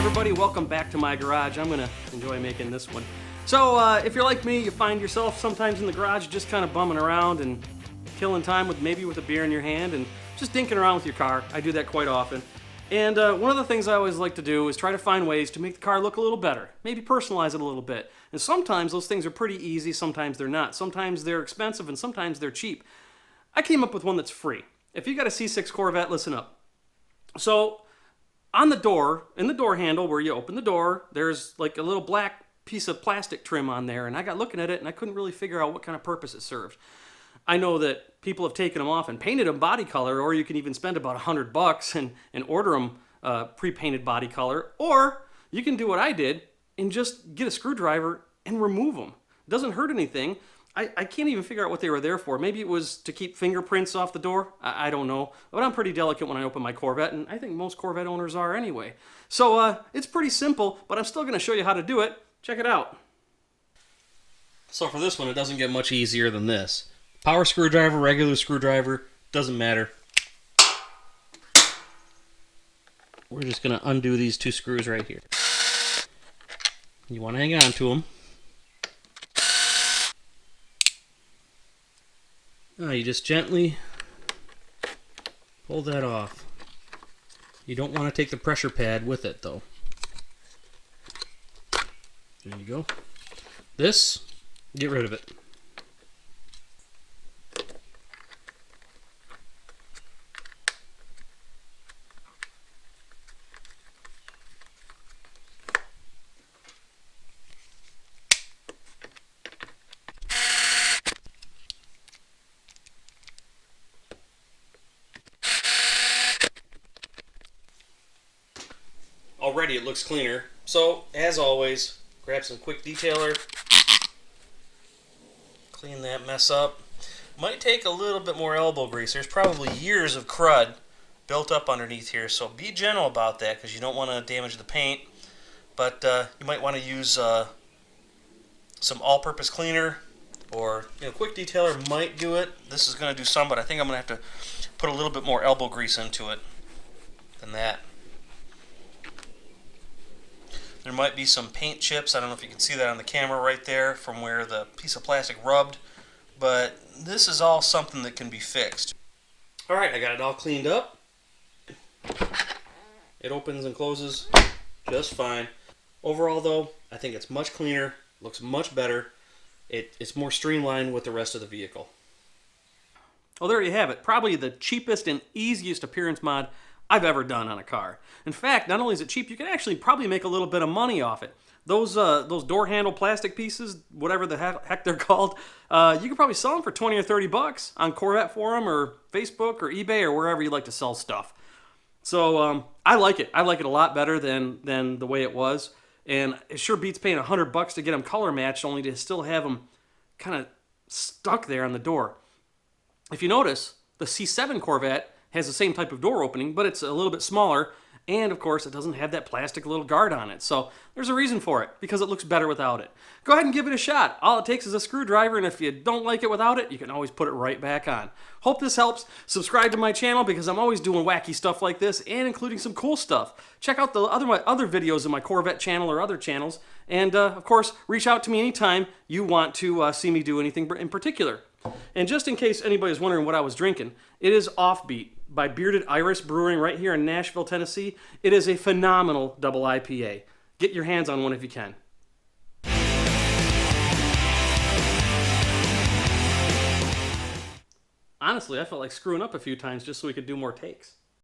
everybody, welcome back to my garage. I'm gonna enjoy making this one. So if you're like me, you find yourself sometimes in the garage just kind of bumming around and killing time with maybe with a beer in your hand and just dinking around with your car. I do that quite often. And one of the things I always like to do is try to find ways to make the car look a little better, maybe personalize it a little bit. And sometimes those things are pretty easy, sometimes they're not. Sometimes they're expensive and sometimes they're cheap. I came up with one that's free. If you got a C6 Corvette, listen up. So on the door, in the door handle where you open the door, there's like a little black piece of plastic trim on there, and I got looking at it and I couldn't really figure out what kind of purpose it served. I know that people have taken them off and painted them body color, or you can even spend about $100 and order them pre-painted body color, or you can do what I did and just get a screwdriver and remove them. It doesn't hurt anything. I can't even figure out what they were there for. Maybe it was to keep fingerprints off the door. I don't know. But I'm pretty delicate when I open my Corvette, and I think most Corvette owners are anyway. So it's pretty simple, but I'm still going to show you how to do it. Check it out. So for this one, it doesn't get much easier than this. Power screwdriver, regular screwdriver, doesn't matter. We're just going to undo these two screws right here. You want to hang on to them. You just gently pull that off. You don't want to take the pressure pad with it, though. There you go. This, get rid of it. Already it looks cleaner. So, as always, grab some quick detailer, clean that mess up. Might take a little bit more elbow grease. There's probably years of crud built up underneath here, so be gentle about that because you don't want to damage the paint. But you might want to use some all-purpose cleaner, or quick detailer might do it. This is going to do some, but I think I'm going to have to put a little bit more elbow grease into it than that. There might be some paint chips. I don't know if you can see that on the camera right there from where the piece of plastic rubbed, but this is all something that can be fixed. Alright, I got it all cleaned up. It opens and closes just fine. Overall though, I think it's much cleaner, looks much better. It's more streamlined with the rest of the vehicle. Well, there you have it. Probably the cheapest and easiest appearance mod I've ever done on a car. In fact, not only is it cheap, you can actually probably make a little bit of money off it. Those door handle plastic pieces, whatever the heck they're called, you can probably sell them for 20 or 30 bucks on Corvette Forum or Facebook or eBay or wherever you like to sell stuff. So I like it. I like it a lot better than the way it was. And it sure beats paying $100 to get them color matched, only to still have them kind of stuck there on the door. If you notice, the C7 Corvette has the same type of door opening, but it's a little bit smaller, and of course it doesn't have that plastic little guard on it. So there's a reason for it, because it looks better without it. Go ahead and give it a shot. All it takes is a screwdriver, and if you don't like it without it, you can always put it right back on. Hope this helps. Subscribe to my channel, because I'm always doing wacky stuff like this, and including some cool stuff. Check out the other videos in my Corvette channel or other channels, and of course, reach out to me anytime you want to see me do anything in particular. And just in case anybody's wondering what I was drinking, it is Offbeat by Bearded Iris Brewing right here in Nashville, Tennessee. It is a phenomenal double IPA. Get your hands on one if you can. Honestly, I felt like screwing up a few times just so we could do more takes.